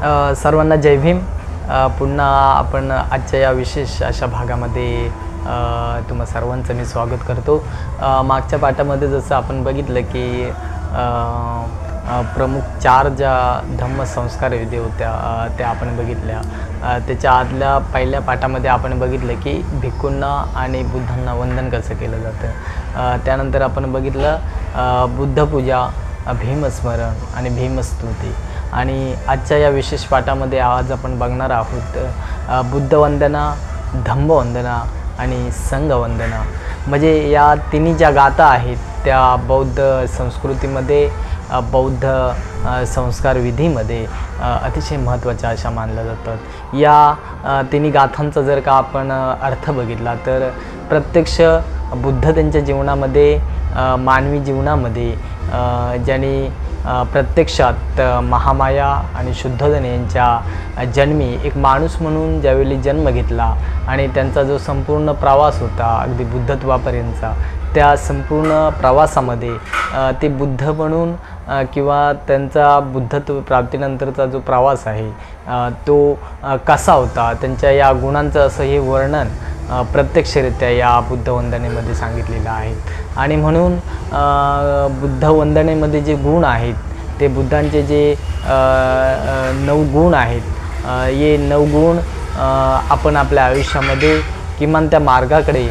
सर्वांना जय भीम। पुन्हा आपण आजच्या या विशेष अशा भागामध्ये तुम्हा सर्वांचं मी स्वागत करतो। मागच्या पाठामध्ये जसं आपण बघितलं की प्रमुख 4 ज्या धम्मसंस्कार विधी होत्या त्या आपण बघितल्या। त्याच्या आदल्या पहिल्या पाठामध्ये आपण बघितलं की भिक्खूंना आणि बुद्धांना वंदन कसं केलं जातं। त्यानंतर आपण बघितलं बुद्धपूजा, भीमस्मरण आणि भीमस्तुती। आणि आजच्या या विशेष पाठामध्ये आज आपण बघणार आहोत बुद्धवंदना, धम्मवंदना आणि संघवंदना। म्हणजे या तिन्ही ज्या गाथा आहेत त्या बौद्ध संस्कृतीमध्ये, बौद्ध संस्कार विधीमध्ये अतिशय महत्त्वाच्या अशा मानल्या जातात। या तिन्ही गाथांचा जर का आपण अर्थ बघितला तर प्रत्यक्ष बुद्ध त्यांच्या जीवनामध्ये, मानवी जीवनामध्ये ज्यांनी प्रत्यक्षात महामाया आणि शुद्धोधन यांच्या जन्मी एक माणूस म्हणून ज्यावेळी जन्म घेतला आणि त्यांचा जो संपूर्ण प्रवास होता अगदी बुद्धत्वापर्यंतचा, त्या संपूर्ण प्रवासामध्ये ते बुद्ध म्हणून किंवा त्यांचा बुद्धत्व प्राप्तीनंतरचा जो प्रवास आहे तो कसा होता, त्यांच्या या गुणांचं असं हे वर्णन प्रत्यक्षरित्या या बुद्धवंदनेमध्ये सांगितलेलं आहे। आणि म्हणून बुद्धवंदनेमध्ये जे गुण आहेत ते बुद्धांचे जे 9 गुण आहेत, हे 9 गुण आपण आपल्या आयुष्यामध्ये किमान त्या मार्गाकडे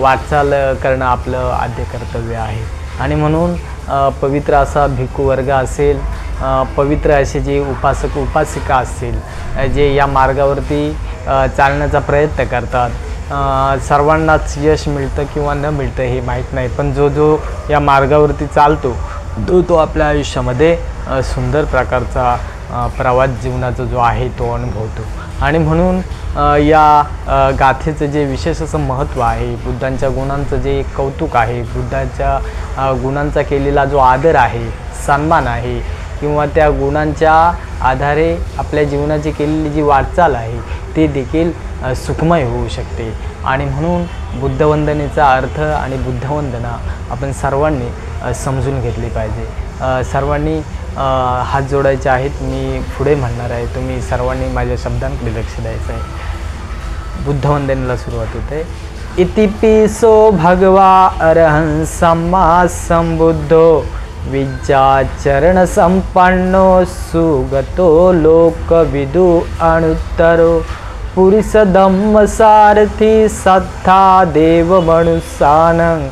वाटचाल करणं आपलं आद्य कर्तव्य आहे। आणि म्हणून पवित्र असा भिक्खू वर्ग असेल, पवित्र असे जे उपासक उपासिका असतील जे या मार्गावरती चालण्याचा प्रयत्न करतात, सर्वांनाच यश मिळतं किंवा न मिळतं हे माहीत नाही, पण जो या मार्गावरती चालतो तो आपल्या आयुष्यामध्ये सुंदर प्रकारचा प्रवास जीवनाचा जो आहे तो अनुभवतो। आणि म्हणून या गाथेचं जे विशेष असं महत्त्व आहे, बुद्धांच्या गुणांचं जे कौतुक आहे, बुद्धांच्या गुणांचा केलेला जो आदर आहे, सन्मान आहे किंवा त्या गुणांच्या आधारे आपल्या जीवनाची केलेली जी वाटचाल आहे ते देखील सुखमय होऊ शकते। आणि म्हणून बुद्धवंदनेचा अर्थ आणि बुद्धवंदना आपण सर्वांनी समजून घेतली पाहिजे। सर्वांनी हात जोडायचे आहेत। मी पुढे म्हणणार आहे, तुम्ही सर्वांनी माझ्या शब्दांकडे लक्ष द्यायचं आहे। बुद्धवंदनेला सुरुवात होते। इतिपिसो भगवा अरहं सम्मा संबुद्धो विद्याचरण संपन्नो सुगतो लोकविदु अनुत्तरो पुरुष धम्म सारथी सत्था देव मनुष्यानं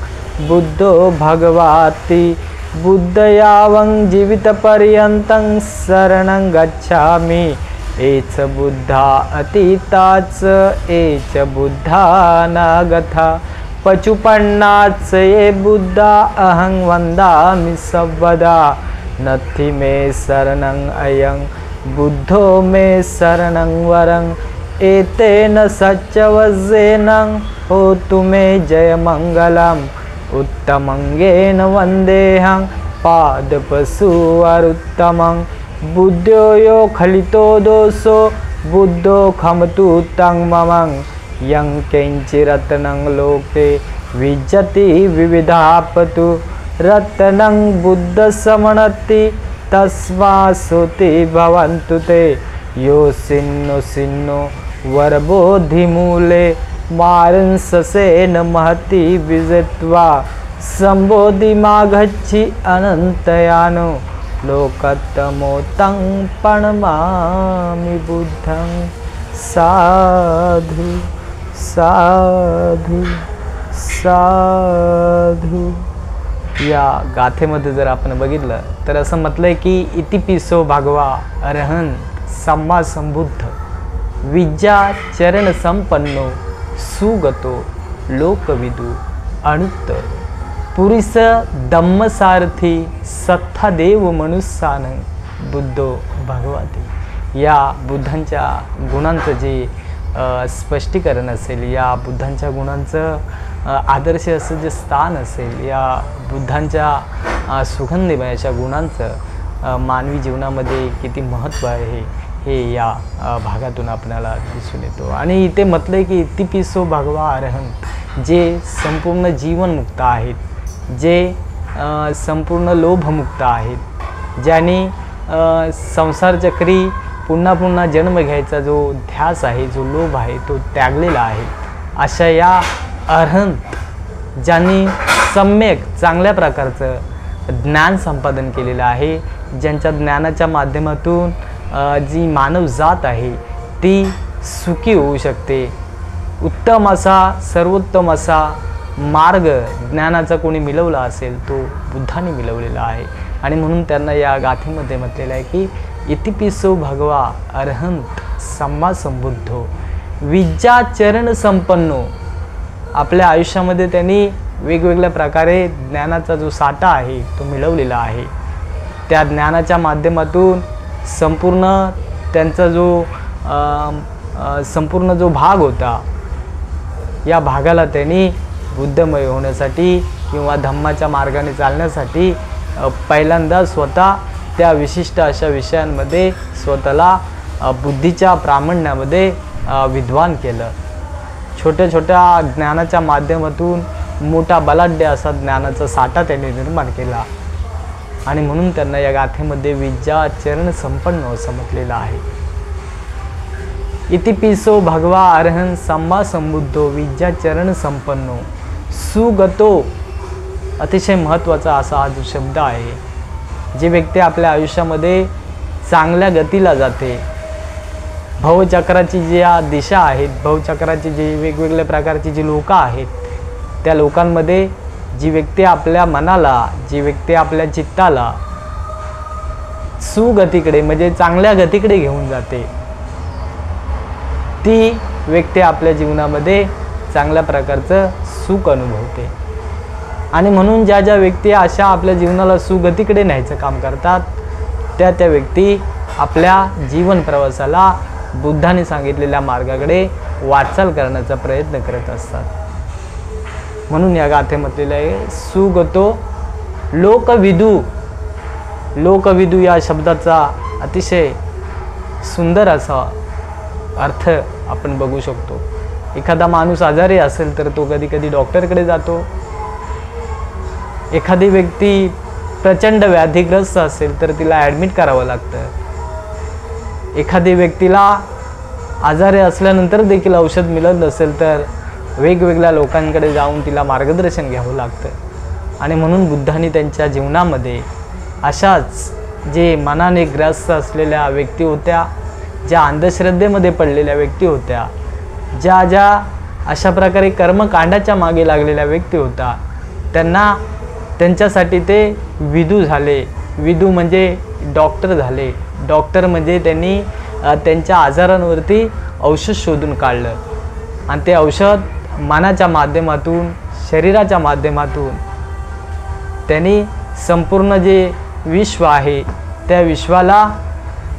बुद्धो भगवाति बुद्धयावं जीवित पर्यंतं शरणं गच्छामि एच बुद्धा अतीताच एच बुद्धा नागथा पचुपन्नाच ये बुद्धा अहं वंदामि सर्वदा नथि मे शरणं अयं बुद्धो मे शरणं वरं एतेन सच्चवजेन होतु मे जयमंगलम् उत्तमंगेन वंदेहं पादपशु अरुत्तमं बुद्धो यो खलितो दोषो बुद्धो खमतु तं ममं यं किंचिरत्नं लोके विजति विविधापतु रत्नं बुद्ध समणति तस्मासुति भवन्तु ते यो सिन्नो सिन्नो वरबोधिमूले मारंससेन महति विजित्वा संबोधि मागच्छि अनन्तयानो लोकतमोतं प्रणमामि बुद्धं साधु साधु साधु। या गाथेमध्ये जर आपण बघितलं तर असं म्हटलंय की इतिपिसो भगवा अरहं सम्मा संबुद्ध विद्या चरण संपन्नो सुगतो लोकविदु अनुत्तर पुरुष धम्मसारथी सत्था देव मनुष्यानं बुद्धो भगवती। या बुद्धांच्या गुणांचं जे स्पष्टीकरण असेल, या बुद्धांच्या गुणांचं आदर्श असं जे स्थान असेल, या बुद्धांच्या सुगंधीमय अशा गुणांचं मानवी जीवनामध्ये किती महत्त्व आहे हे या भागातून आपल्याला दिसून येतो। आणि इथे म्हटलंय की इतिपिसो भगवा अरहंत, जे संपूर्ण जीवनमुक्त आहेत, जे संपूर्ण लोभमुक्त आहेत, ज्यांनी संसारचक्री पुन्हा पुन्हा जन्म घ्यायचा जो ध्यास आहे, जो लोभ आहे, तो त्यागलेला आहे. अशा या अरहंत ज्यांनी सम्यक चांगल्या प्रकारचं ज्ञान संपादन केलेलं आहे, ज्यांच्या ज्ञानाच्या माध्यमातून जी मानव जात आहे ती सुखी होऊ शकते. उत्तम असा, सर्वोत्तम असा मार्ग ज्ञानाचा कोणी मिळवला असेल तो बुद्धाने मिळवलेला आहे. आणि म्हणून त्यांना या गाथेमध्ये म्हटलेलं आहे की इतिपिसो भगवा अरहंत सम्मा संबुद्धो विद्या चरण संपन्नो. आपल्या आयुष्यामध्ये त्यांनी वेगवेगळ्या प्रकारे ज्ञानाचा जो साठा आहे तो मिळवलेला आहे. त्या ज्ञानाच्या माध्यमातून संपूर्ण त्यांचा जो संपूर्ण जो भाग होता, या भागाला त्यांनी बुद्धमय होण्यासाठी किंवा धम्माच्या मार्गाने चालण्यासाठी पहिल्यांदा स्वतः त्या विशिष्ट अशा विषयांमध्ये स्वतःला बुद्धीच्या प्रामाण्यामध्ये विद्वान केलं. छोट्या छोट्या ज्ञानाच्या माध्यमातून मोठा बलाढ्य असा ज्ञानाचा साठा त्यांनी निर्माण केला. आणि म्हणून त्यांना या गाथेमध्ये विद्या चरण संपन्न असं म्हटलेलं आहे. इतिपिसो भगवा अरहं सम्मा संबुद्धो विद्या चरण संपन्नो सुगतो. अतिशय महत्त्वाचा असा हा जो शब्द आहे. जी व्यक्ती आपल्या आयुष्यामध्ये चांगल्या गतीला जाते, भवचक्राची जी दिशा आहेत, भवचक्राची जी वेगवेगळ्या प्रकारची जी लोक आहेत, त्या लोकांमध्ये जी व्यक्ती आपल्या मनाला, जी व्यक्ती आपल्या चित्ताला सुगतीकडे म्हणजे चांगल्या गतीकडे घेऊन जाते, ती व्यक्ती आपल्या जीवनामध्ये चांगल्या प्रकारचं सुख अनुभवते. आणि म्हणून ज्या ज्या व्यक्ती अशा आपल्या जीवनाला सुगतीकडे न्यायचं काम करतात, त्या व्यक्ती आपल्या जीवन प्रवासाला बुद्धाने सांगितलेल्या मार्गाकडे वाटचाल करण्याचा प्रयत्न करत असतात. म्हणून या गाथेमधलेलं आहे सुगतो लोकविदू. लोकविदू या शब्दाचा अतिशय सुंदर असा अर्थ आपण बघू शकतो. एखादा माणूस आजारी असेल तर तो कधी कधी डॉक्टरकडे जातो. एखादी व्यक्ती प्रचंड व्याधीग्रस्त असेल तर तिला ॲडमिट करावं लागतं. एखादी व्यक्तीला आजारी असल्यानंतर देखील औषध मिळत नसेल तर वेगवेगळ्या लोकांकडे जाऊन तिला मार्गदर्शन घ्यावं लागतं. आणि म्हणून बुद्धांनी त्यांच्या जीवनामध्ये अशाच जे मनाने ग्रस्त असलेल्या व्यक्ती होत्या, ज्या अंधश्रद्धेमध्ये पडलेल्या व्यक्ती होत्या, ज्या ज्या अशा प्रकारे कर्मकांडाच्या मागे लागलेल्या व्यक्ती होत्या, त्यांच्यासाठी ते विदू झाले. विदू म्हणजे डॉक्टर झाले. डॉक्टर म्हणजे त्यांनी त्यांच्या आजारांवरती औषध शोधून काढलं. आणि ते औषध मनाच्या माध्यमातून, शरीराच्या माध्यमातून त्यांनी संपूर्ण जे विश्व आहे त्या विश्वाला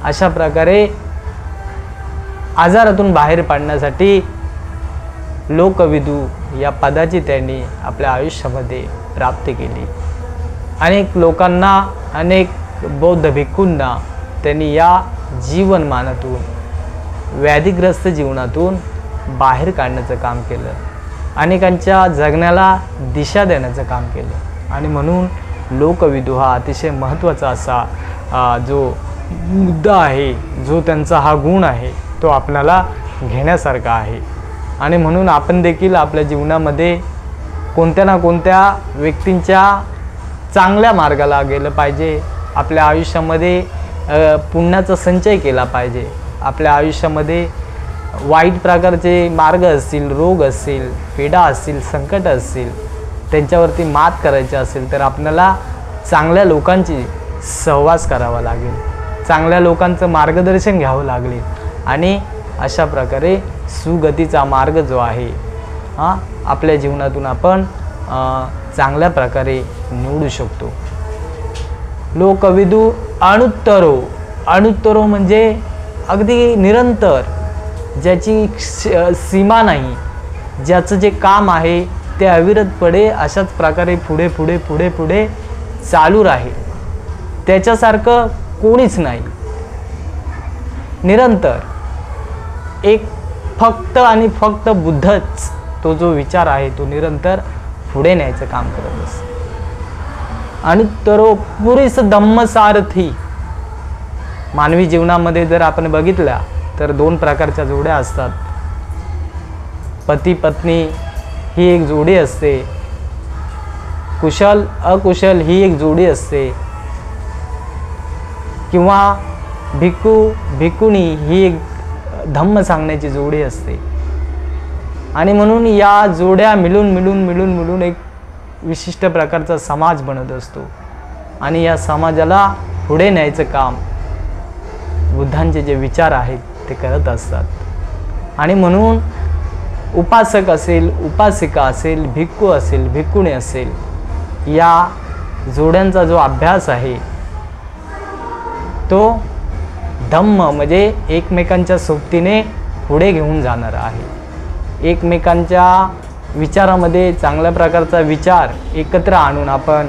अशा प्रकारे आजारातून बाहेर पाडण्यासाठी लोकविदू या पदाची त्यांनी आपल्या आयुष्यामध्ये प्राप्ती केली. अनेक लोकांना, अनेक बौद्ध भिक्खूंना त्यांनी या जीवनमानातून, व्याधीग्रस्त जीवनातून बाहेर काढण्याचं काम केलं. अनेकांच्या जगण्याला दिशा देण्याचं काम केलं. आणि म्हणून लोकविदू हा अतिशय महत्त्वाचा असा जो मुद्दा आहे, जो त्यांचा हा गुण आहे, तो आपल्याला घेण्यासारखा आहे. आणि म्हणून आपण देखील आपल्या जीवनामध्ये कोणत्या ना कोणत्या व्यक्तींच्या चांगल्या मार्गाला गेलं पाहिजे. आपल्या आयुष्यामध्ये पुण्याचा संचय केला पाहिजे. आपल्या आयुष्यामध्ये वाईट प्रकारचे मार्ग असतील, रोग असतील, पीडा असतील, संकट असतील, त्यांच्यावरती मात करायची असेल तर आपल्याला चांगल्या लोकांची सहवास करावा लागेल, चांगल्या लोकांचं मार्गदर्शन घ्यावं लागेल. आणि अशा प्रकारे सुगतीचा मार्ग जो आहे आपल्या जीवनातून आपण चांगल्या प्रकारे निवडू शकतो. लोकविदू अनुत्तरो. अनुत्तरो म्हणजे अगदी निरंतर, ज्याची सीमा नाही, ज्याचं जे काम आहे ते अविरतपणे अशाच प्रकारे पुढे पुढे पुढे पुढे चालू राहील. त्याच्यासारखं कोणीच नाही. निरंतर एक फक्त आणि फक्त बुद्धच तो जो विचार आहे तो निरंतर पुढे न्यायचं काम करत असतो. अनुत्तरो पुरीस धम्मसारथी. मानवी जीवनामध्ये जर आपण बघितल्या तर 2 प्रकारच्या जोड्या असतात. पती पत्नी ही एक जोडी असते, कुशल अकुशल ही एक जोडी असते, किंवा भिक्खू भिक्खुणी ही एक धम्म सांगण्याची जोडी असते. आणि म्हणून या जोड्या मिळून एक विशिष्ट प्रकारचा समाज बनत असतो. आणि या समाजाला पुढे न्यायचं काम बुद्धांचे जे विचार आहेत ते करत असतात. आणि म्हणून उपासक असेल, उपासिका असेल, भिक्खू असेल, भिक्खुणी असेल, या जोड्यांचा जो अभ्यास आहे तो धम्म म्हणजे एकमेकांच्या सोबतीने पुढे घेऊन जाणार आहे. एकमेकांच्या विचारामध्ये चांगल्या प्रकारचा विचार एकत्र आणून आपण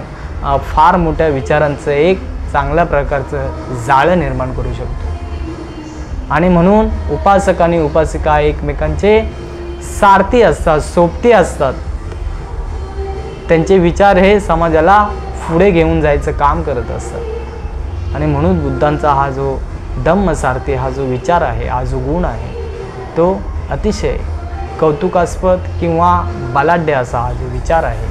फार मोठ्या विचारांचं एक चांगल्या प्रकारचं जाळं निर्माण करू शकतो. आणि म्हणून उपासक आणि उपासिका एकमेकांचे सारथी असतात, सोबती असतात. त्यांचे विचार हे समाजाला पुढे घेऊन जायचं काम करत असतात. आणि म्हणून बुद्धांचा हा जो धम्मसारथी हा जो विचार आहे, हा जो गुण आहे, तो अतिशय कौतुकास्पद किंवा बलाढ्य असा हा जो विचार आहे.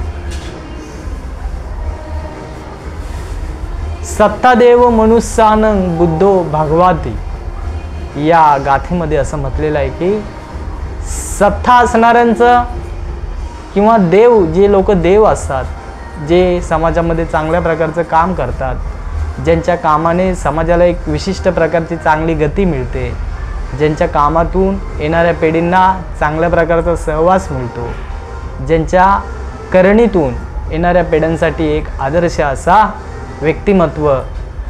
सत्तादेव मनुष्यानं बुद्धो भगवाती, या गाथेमध्ये असं म्हटलेलं आहे की सत्ता असणाऱ्यांचं किंवा देव, जे लोक देव असतात, जे समाजामध्ये चांगल्या प्रकारचं काम करतात, ज्यांच्या कामाने समाजाला एक विशिष्ट प्रकारची चांगली गती मिळते, ज्यांच्या कामातून येणाऱ्या पिढींना चांगल्या प्रकारचा सहवास मिळतो, ज्यांच्या करणीतून येणाऱ्या पिढ्यांसाठी एक आदर्श असा व्यक्तिमत्व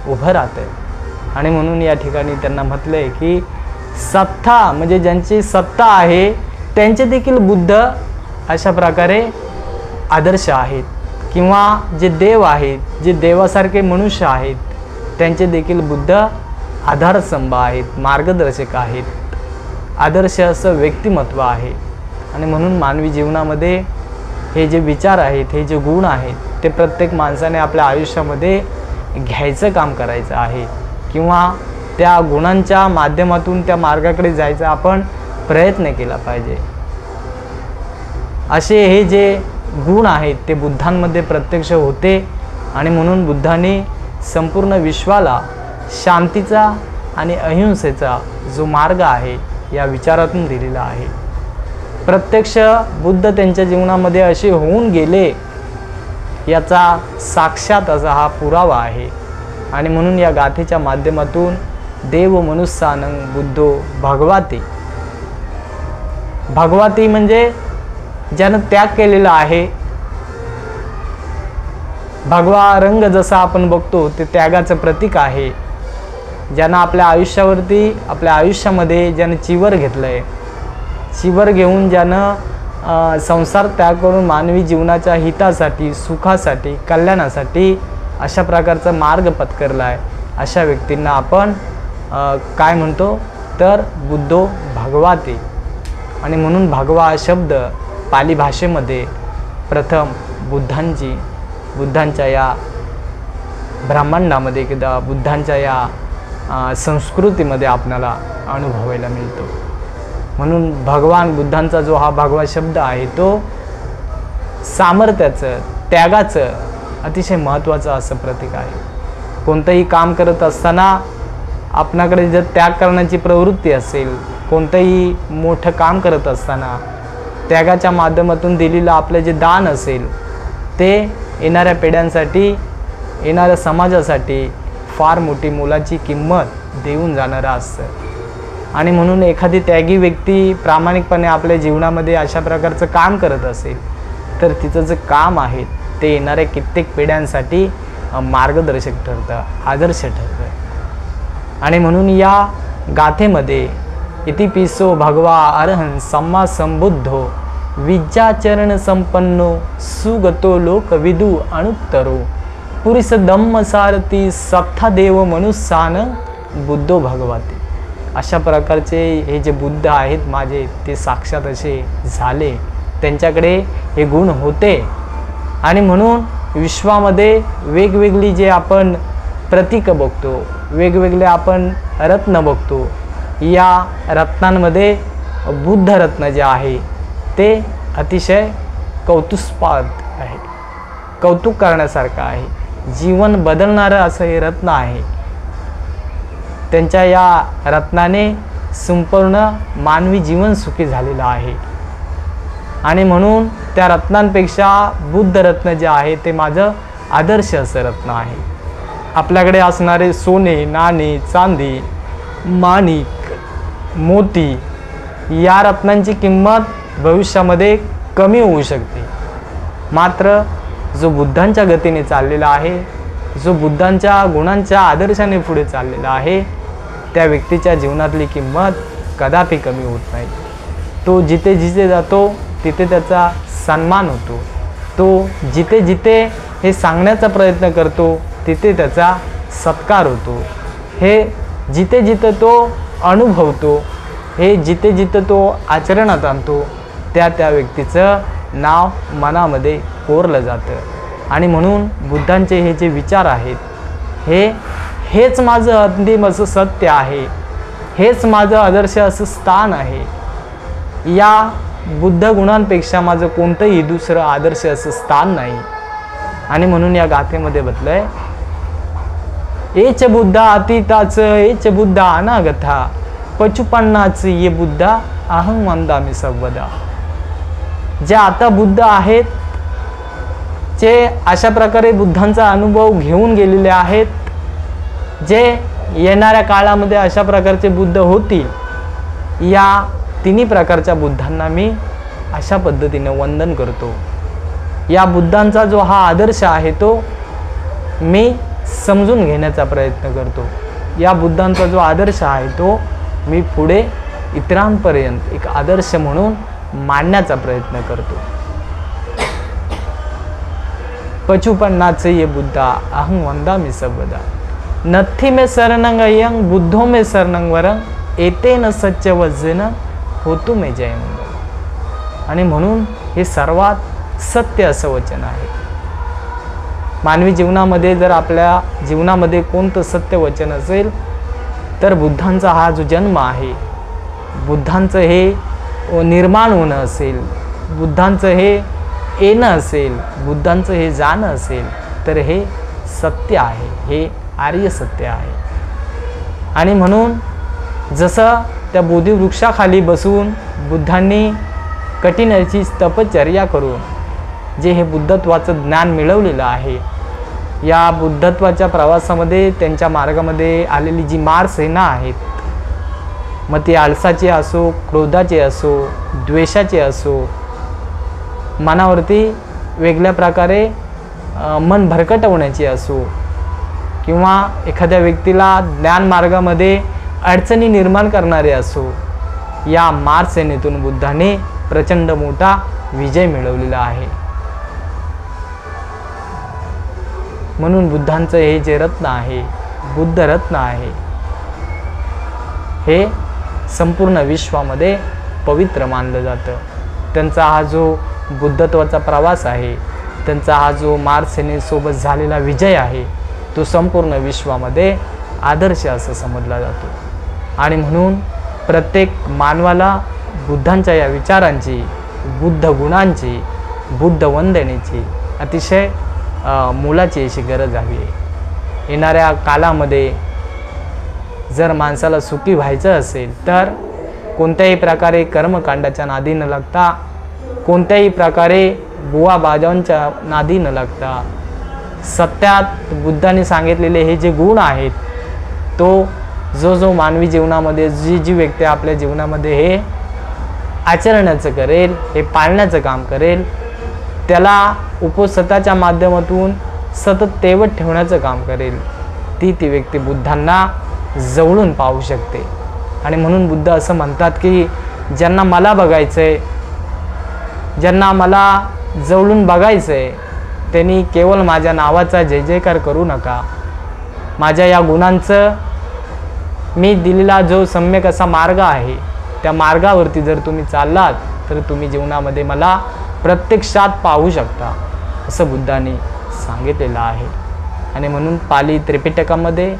उभं राहतं. आणि म्हणून या ठिकाणी त्यांना म्हटलं आहे की सत्ता म्हणजे ज्यांची सत्ता आहे त्यांचे देखील बुद्ध अशा प्रकारे आदर्श आहेत, किंवा जे देव आहेत, जे देवासारखे मनुष्य आहेत, त्यांचे देखील बुद्ध आधारस्तंभ आहेत, मार्गदर्शक आहेत, आदर्श असं व्यक्तिमत्व आहे. आणि म्हणून मानवी जीवनामध्ये हे जे विचार आहेत, हे जे गुण आहेत, ते प्रत्येक माणसाने आपल्या आयुष्यामध्ये घ्यायचं काम करायचं आहे, किंवा त्या गुणांच्या माध्यमातून त्या मार्गाकडे जायचा आपण प्रयत्न केला पाहिजे. असे हे जे गुण आहेत ते बुद्धांमध्ये प्रत्यक्ष होते. आणि म्हणून बुद्धांनी संपूर्ण विश्वाला शांतीचा आणि अहिंसेचा जो मार्ग आहे या विचारातून दिलेला आहे. प्रत्यक्ष बुद्ध त्यांच्या जीवनामध्ये असे होऊन गेले याचा साक्षात असा हा पुरावा आहे. आणि म्हणून या गाथेच्या माध्यमातून देव मनुष्यानं बुद्धो भगवाती, भगवाती म्हणजे ज्यानं त्याग केलेला आहे. भगवा रंग जसा आपण बघतो ते त्यागाचं प्रतीक आहे. ज्यानं आपल्या आयुष्यावरती, आपल्या आयुष्यामध्ये ज्यानं चिवर घेतलं आहे, चिवर घेऊन ज्यानं संसार त्याग करून मानवी जीवनाच्या हितासाठी, सुखासाठी, कल्याणासाठी अशा प्रकारचा मार्ग पत्करला आहे, अशा व्यक्तींना आपण काय म्हणतो तर बुद्धो भगवाती. आणि म्हणून भगवा हा शब्द पाली भाषेमध्ये प्रथम बुद्धांच्या या ब्रह्मांडामध्ये किंवा बुद्धांच्या या संस्कृतीमध्ये आपल्याला अनुभवायला मिळतो. म्हणून भगवान बुद्धांचा जो हा भगवा शब्द आहे तो सामर्थ्याचं, त्यागाचं अतिशय महत्त्वाचं असं प्रतीक आहे. कोणतंही काम करत असताना आपणाकडे जर त्याग करण्याची प्रवृत्ती असेल, कोणतंही मोठं काम करत असताना त्यागाच्या माध्यमातून दिलेलं आपलं जे दान असेल ते येणाऱ्या पिढ्यांसाठी, येणाऱ्या समाजासाठी फार मोठी मोलाची किंमत देऊन जाणारं असतं. आणि म्हणून एखादी त्यागी व्यक्ती प्रामाणिकपणे आपल्या जीवनामध्ये अशा प्रकारचं काम करत असेल तर तिचं जे काम आहे ते येणाऱ्या कित्येक पिढ्यांसाठी मार्गदर्शक ठरतं, आदर्श ठरतं. आणि म्हणून या गाथेमध्ये इतिपिसो भगवा अरहं सम्मा संबुद्धो विद्याचरण संपन्नो सुगतो लोकविदु अनुत्तरो पुरिस धम्म सारथी सत्ता देव मनुष्यान बुद्धो भगवती. अशा प्रकारचे हे जे बुद्ध आहेत माझे ते साक्षात असे झाले, त्यांच्याकडे हे गुण होते. आणि म्हणून विश्वामध्ये वेगवेगळी जे आपण प्रतीकं बघतो, वेगवेगळे आपण रत्न बघतो. या रत्नांमध्ये बुद्ध रत्न जे आहे ते अतिशय कौतुस्पाद आहे, कौतुक करण्यासारखं आहे, जीवन बदलणारं असं हे रत्न आहे. त्यांच्या या रत्नाने संपूर्ण मानवी जीवन सुखी झालेलं आहे. आणि म्हणून त्या रत्नांपेक्षा बुद्ध रत्न जे आहे ते माझं आदर्श असं रत्न आहे. आपल्याकडे असणारे सोने, नाणे, चांदी, माणिक, मोती या रत्नांची किंमत भविष्यामध्ये कमी होऊ शकते. मात्र जो बुद्धांच्या गतीने चाललेला आहे, जो बुद्धांच्या गुणांच्या आदर्शाने पुढे चाललेला आहे, त्या व्यक्तीच्या जीवनातली किंमत कदापि कमी होत नाही. तो जिथे जिथे जातो तिथे त्याचा सन्मान होतो. तो जिथे जिथे हे सांगण्याचा प्रयत्न करतो तिथे त्याचा सत्कार होतो. हे जिथे जिथे तो अनुभवतो, हे जिथे जिथे तो आचरणात आणतो, त्या त्या व्यक्तीचं नाव मनामध्ये कोरलं जातं. आणि म्हणून बुद्धांचे हे जे विचार आहेत हेच माझं अंतिम असं सत्य आहे, हेच माझं आदर्श असं स्थान आहे. या बुद्ध गुणांपेक्षा माझं कोणतंही दुसरं आदर्श असं स्थान नाही. आणि म्हणून या गाथेमध्ये म्हटलंय, एच बुद्धा अतीताचं, एच बुद्धा अनागता, पचुपन्नाचं ये बुद्धा अहं वंदामि सर्वदा. जे आता बुद्ध आहेत, जे अशा प्रकारे बुद्धांचा अनुभव घेऊन गेलेले आहेत, जे येणाऱ्या काळामध्ये अशा प्रकारचे बुद्ध होतील, या तिन्ही प्रकारच्या बुद्धांना मी अशा पद्धतीने वंदन करतो. या बुद्धांचा जो हा आदर्श आहे तो मी समजून घेण्याचा प्रयत्न करतो. या बुद्धांचा जो आदर्श आहे तो मी पुढे इतरांपर्यंत एक आदर्श म्हणून मांडण्याचा प्रयत्न करतो. पचुपन्नाचे ये बुद्धा अहं वंदामि सर्वदा, नथी में शरणं अयं बुद्धो में शरणं वरं, एतेन सच्च वज्जेन होतु में जयं. आणि म्हणून हे सर्वात सत्य असं वचन आहे. मानवी जीवनामध्ये जर आपल्या जीवनामध्ये कोणतं सत्य वचन असेल तर बुद्धांचा हा जो जन्म आहे, बुद्धांचं हे निर्माण होणं असेल, बुद्धांचं हे येणं असेल, बुद्धांचं हे जाणं असेल, तर हे सत्य आहे, हे आर्य सत्य आहे. आणि म्हणून जसं त्या बोधिवृक्षाखाली बसून बुद्धांनी कठीण अशी तपश्चर्या करून जे हे बुद्धत्वाचं ज्ञान मिळवलेलं आहे, या बुद्धत्वाच्या प्रवासामध्ये त्यांच्या मार्गामध्ये आलेली जी मारसेना आहेत, मग ती आळसाची असो, क्रोधाची असो, द्वेषाची असो, मनावरती वेगळ्या प्रकारे मन भरकटवण्याची असो, किंवा एखाद्या व्यक्तीला ज्ञान मार्गामध्ये अडचणी निर्माण करणारे असो, या मारसेनेतून बुद्धाने प्रचंड मोठा विजय मिळवलेला आहे. म्हणून बुद्धांचं हे जे रत्न आहे, बुद्ध रत्न आहे, हे संपूर्ण विश्वामध्ये पवित्र मानलं जातं. त्यांचा हा जो बुद्धत्वाचा प्रवास आहे, त्यांचा हा जो मारसेनेसोबत झालेला विजय आहे, तो संपूर्ण विश्वामध्ये आदर्श असं समजला जातो. आणि म्हणून प्रत्येक मानवाला बुद्धांच्या या विचारांची, बुद्ध गुणांची, बुद्ध वंदनेची अतिशय मोलाची अशी गरज हवी आहे. येणाऱ्या कालामध्ये जर माणसाला सुखी व्हायचं असेल तर कोणत्याही प्रकारे कर्मकांडाच्या नादी न लागता, कोणत्याही प्रकारे बुवाबाजांच्या नादी न लागता, सत्यात बुद्धांनी सांगितलेले हे जे गुण आहेत, तो जो मानवी जीवनामध्ये जी व्यक्ती आपल्या जीवनामध्ये हे आचरणाचं करेल, हे पाळण्याचं काम करेल, त्याला उपसताच्या माध्यमातून सतत तेवत ठेवण्याचं काम करेल, ती व्यक्ती बुद्धांना जवळून पाहू शकते. आणि म्हणून बुद्ध असं म्हणतात की ज्यांना मला बघायचं आहे, ज्यांना मला जवळून बघायचं आहे, त्यांनी केवळ माझ्या नावाचा जय जयकार करू नका. माझ्या या गुणांचं मी दिलेला जो सम्यक असा मार्ग आहे, त्या मार्गावरती जर तुम्ही चाललात तर तुम्ही जीवनामध्ये मला प्रत्यक्षात पाहू शकता, असं बुद्धांनी सांगितलेलं आहे. आणि म्हणून पाली त्रिपिटकामध्ये,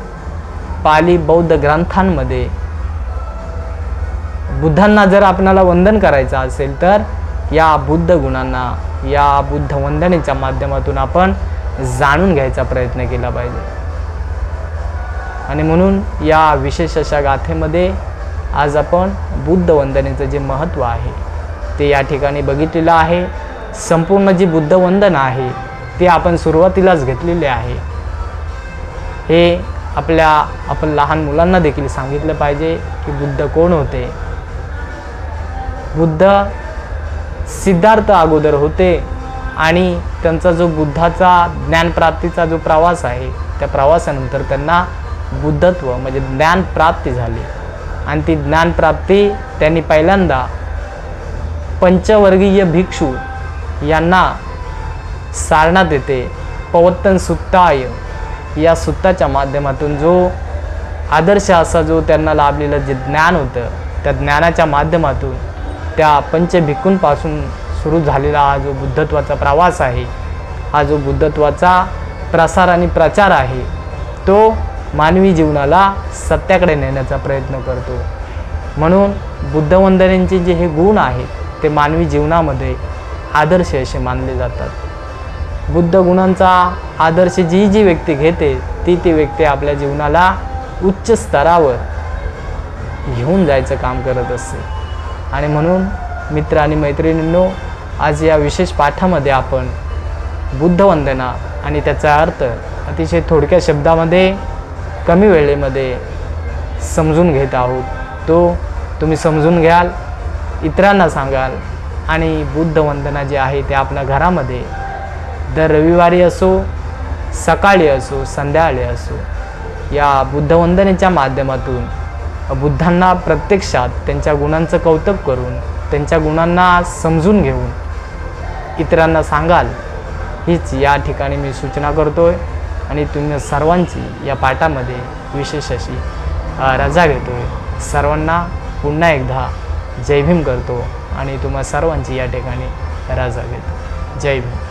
पाली बौद्ध ग्रंथांमध्ये बुद्धांना जर आपणाला वंदन करायचं असेल तर या बुद्ध गुणांना, या बुद्ध वंदनेच्या माध्यमातून आपण जाणून घ्यायचा प्रयत्न केला पाहिजे. आणि म्हणून या विशेष अशा गाथेमध्ये आज आपण बुद्ध वंदनेचं जे महत्त्व आहे ते या ठिकाणी बघितलेलं आहे. संपूर्ण जी बुद्ध वंदन आहे ते आपण सुरुवातीलाच घेतलेले आहे. हे आपण लहान मुलांना देखील सांगितलं पाहिजे की बुद्ध कोण होते. बुद्ध सिद्धार्थ अगोदर होते आणि त्यांचा जो बुद्धाचा ज्ञानप्राप्तीचा जो प्रवास आहे त्या प्रवासानंतर त्यांना बुद्धत्व म्हणजे ज्ञानप्राप्ती झाली. आणि ती ज्ञानप्राप्ती त्यांनी पहिल्यांदा पंचवर्गीय भिक्षू यांना सारण्यात येते. पवत्तन सुत्ताय या सुत्ताच्या माध्यमातून जो आदर्श असा जो त्यांना लाभलेलं जे ज्ञान होतं त्या ज्ञानाच्या माध्यमातून त्या पंचभिक्खूंपासून सुरू झालेला हा जो बुद्धत्वाचा प्रवास आहे, हा जो बुद्धत्वाचा प्रसार आणि प्रचार आहे तो मानवी जीवनाला सत्याकडे नेण्याचा प्रयत्न करतो. म्हणून बुद्ध वंदनेचे जे हे गुण आहेत ते मानवी जीवनामध्ये आदर्श असे मानले जातात. बुद्ध गुणांचा आदर्श जी व्यक्ती घेते ती व्यक्ती आपल्या जीवनाला उच्च स्तरावर घेऊन जायचं काम करत असते. आणि म्हणून मित्र आणि मैत्रिणींनो, आज या विशेष पाठामध्ये आपण बुद्ध वंदना आणि त्याचा अर्थ अतिशय थोडक्या शब्दामध्ये कमी वेळेमध्ये समजून घेत आहोत. तो तुम्ही समजून घ्याल, इतरांना सांगाल आणि बुद्ध वंदना जे आहे ते आपल्या घरामध्ये दर रविवारी असो, सकाळी असो, संध्याकाळी असो या बुद्ध वंदनेच्या माध्यमातून बुद्धांना प्रत्यक्षात त्यांच्या गुणांचं कौतुक करून त्यांच्या गुणांना समजून घेऊन इतरांना सांगाल हीच या ठिकाणी मी सूचना करतोय. आणि तुम्ही सर्वांची या पाठामध्ये विशेष अशी रजा घेतोय. सर्वांना पुन्हा एकदा जय भीम करतो आणि तुम्हा सर्वांची या ठिकाणी रजा घेतो. जय भीम.